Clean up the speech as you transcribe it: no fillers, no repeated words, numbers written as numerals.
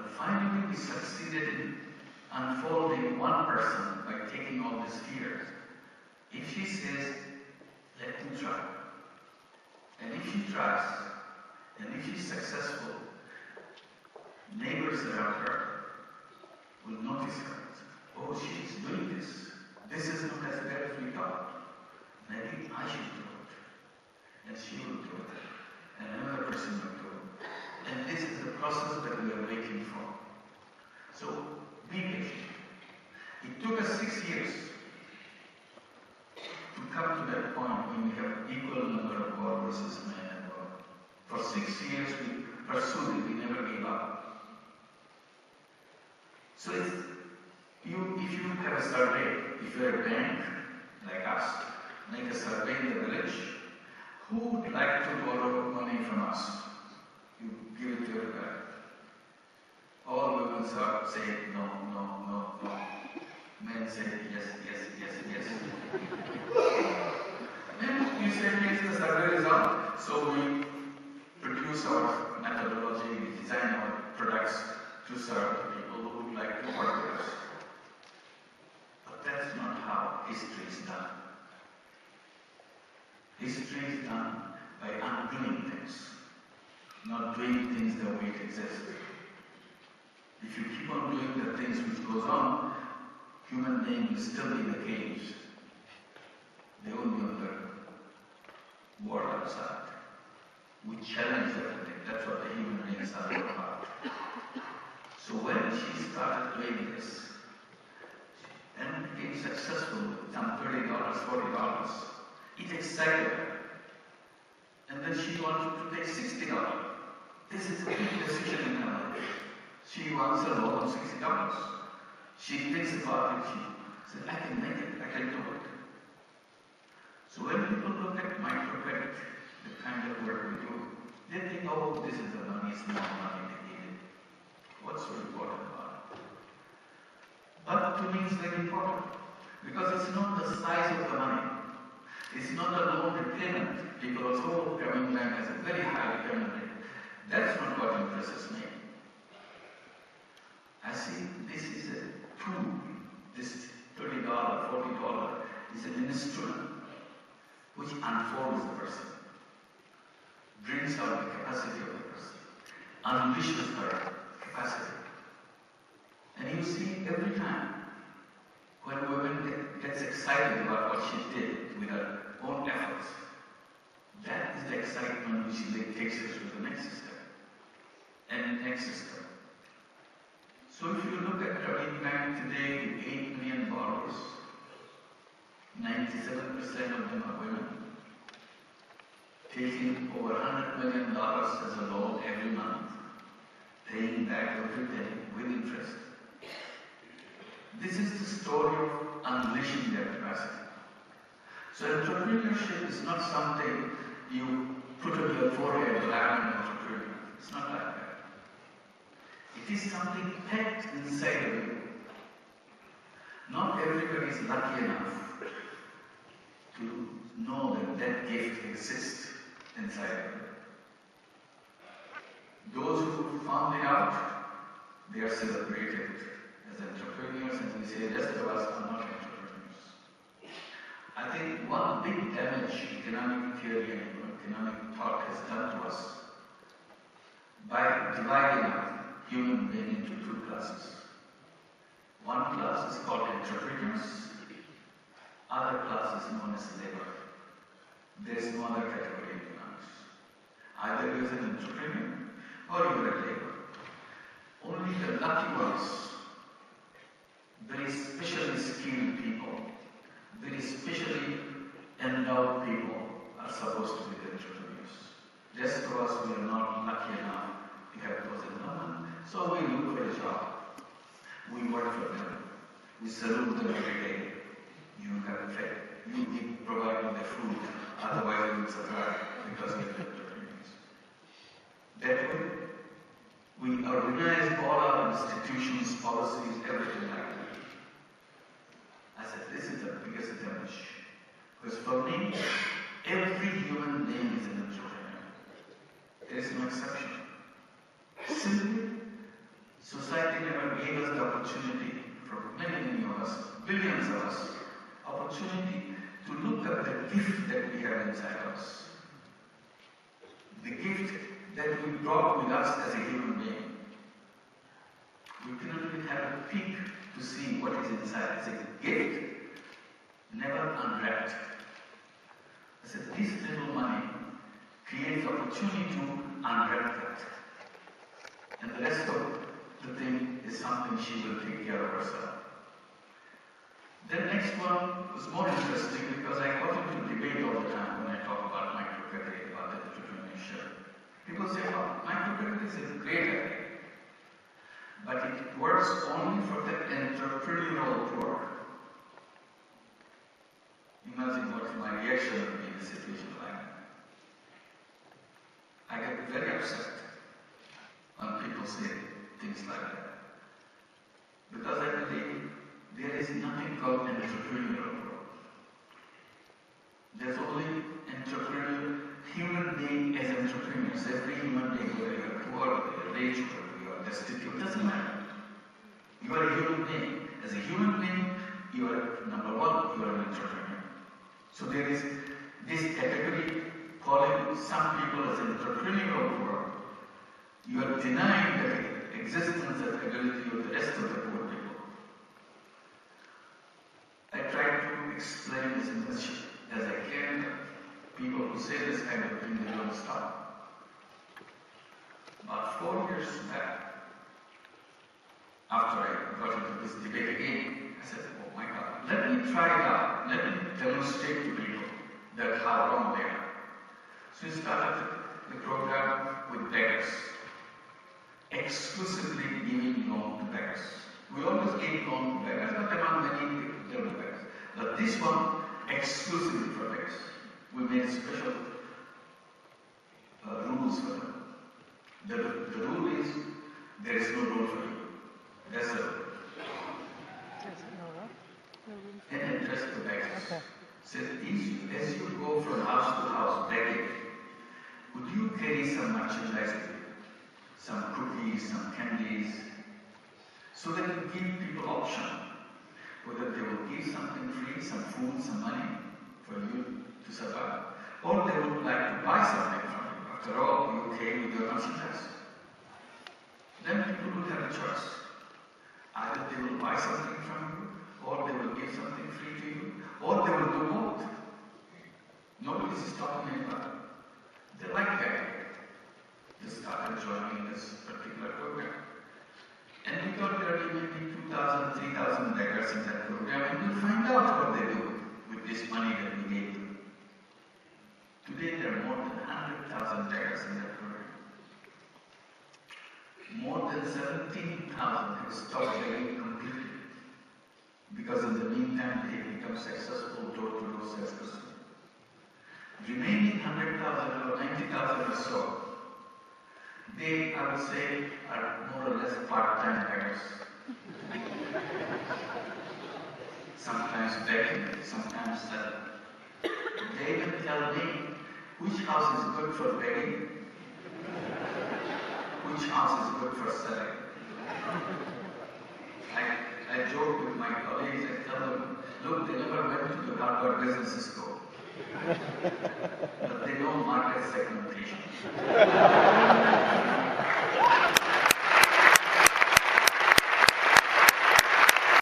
But finally, we succeeded in unfolding one person by taking all this fear. If she says, let me try, and if she tries, and if she's successful, neighbors around her will notice her. Oh, she's doing this. This is not as bad as we thought. Maybe I should do it. And she will do it. And another person will do it. And this is the process that we are waiting for. So, be patient. It took us 6 years to come to that point when we have equal number of board versus men and board. For 6 years we pursued it, we never gave up. So if you have a survey, if you're a bank like us, make a survey in the village, who would like to borrow money from us? You give it to your guy. All women say no, no, no, no. Men say yes, yes, yes, yes. Then you say yes, the survey is out, so we produce our methodology, we design our products to serve people who would like to work with us. But that's not how history is done. History is done by undoing things, not doing things the way it exists. If you keep on doing the things which goes on, human beings will still be in the cage. They won't be on the world outside. We challenge everything. That's what the human beings are all about. So when she started doing this and became successful with some $30, $40, it excited her. And then she wanted to take $60. This is a big decision in her life. She wants a loan of $60. She thinks about it, she says, I can make it, I can do it. So when people look at microcredit, the kind of work we do, they think, oh, this is the money, small money they need it. What's so important about it? But to me it's very important, because it's not the size of the money. It's not the loan repayment. People are so coming back as a very high repayment rate. That's not what impresses me. I see this is a tool. This $30, $40 is an instrument which unfolds the person, brings out the capacity of the person, unleashes her capacity. And you see every time when a woman gets excited about what she did with her own efforts, that is the excitement which takes us to the next step and next step. So if you look at Grameen Bank today with 8 million borrowers, 97% of them are women, taking over $100 million as a loan every month, paying back every day with interest. This is the story of unleashing their capacity. So entrepreneurship is not something you put on your forehead, I'm an entrepreneur. It's not like that. It is something packed inside of you. Not everybody is lucky enough to know that that gift exists inside of you. Those who found it out, they are celebrated as entrepreneurs, and we say the rest of us are not entrepreneurs. I think one big damage economic theory and economic thought has done to us by dividing up human being into two classes. One class is called entrepreneurs, other class is known as labor. There is no other category in economics. Either you are an entrepreneur or you are a labor. Only the lucky ones, very specially skilled people, very specially endowed people are supposed to be the entrepreneurs. Rest of us, we are not lucky enough to have those endowments. So we look for a job. We work for them. We salute them every day. You have faith. You provide them the food. Otherwise we will suffer because we are entrepreneurs. That way, we organize all our institutions, policies, everything like that. I said, this is the biggest damage. Because for me, every human being is an entrepreneur. There is no exception. Simply, Society never gave us the opportunity, for many of us, billions of us, opportunity to look at the gift that we have inside us. The gift that we brought with us as a human being. We cannot even have a peek to see what is inside. It's a gift, never unwrapped. I said, this little money creates opportunity to unwrap that. And the rest of the thing is something she will take care of herself. The next one was more interesting because I got into debate all the time when I talk about microcredit, about entrepreneurship. People say, oh, microcredit is a great idea, but it works only for the entrepreneurial poor. Imagine what my reaction would be in a situation like that. I get very upset when people say things like that. Because I believe there is nothing called entrepreneurial growth. There's only human being as entrepreneurs. Every human being, whether you are poor, whether you are rich, whether you are destitute, doesn't matter. You are a human being. As a human being, you are, number one, you are an entrepreneur. So there is this category calling some people as entrepreneurial poor. You are denying the existence and ability of the rest of the poor people. I try to explain this much as I can. People who say this kind of thing, they don't stop. About 4 years back, after I got into this debate again, I said, oh my God, let me try it out. Let me demonstrate to people that how wrong they are. So we started the program with beggars, exclusively giving loan to beggars. We always gave loan to beggars, but among many there were beggars. But this one, exclusively for beggars. We made special rules for them. The rule is, there is no rule for you. That's the rule. And address the beggars. Okay. Says, as you go from house to house begging, would you carry some merchandise with you? Some cookies, some candies, so that you give people option, whether they will give something free, some food, some money for you to survive, or they would like to buy something from you. After all, you came with your merchandise. Then people will have a choice. Either they will buy something from you, or they will give something free to you, or they will do both. Nobody is stopping anybody. They like that. They started joining this particular program. And we thought there would be 2,000, 3,000 beggars in that program, and we'll find out what they do with this money that we gave them. Today there are more than 100,000 beggars in that program. More than 17,000 have stopped begging completely, because in the meantime they have become successful door-to-door salespersons. Remaining 100,000 or 90,000 or so, they, I would say, are more or less part-time beggars. Sometimes begging, sometimes selling. They even tell me which house is good for begging, which house is good for selling. I joke with my colleagues and tell them, look, they never went to the Harvard Business School, but they know market segmentation.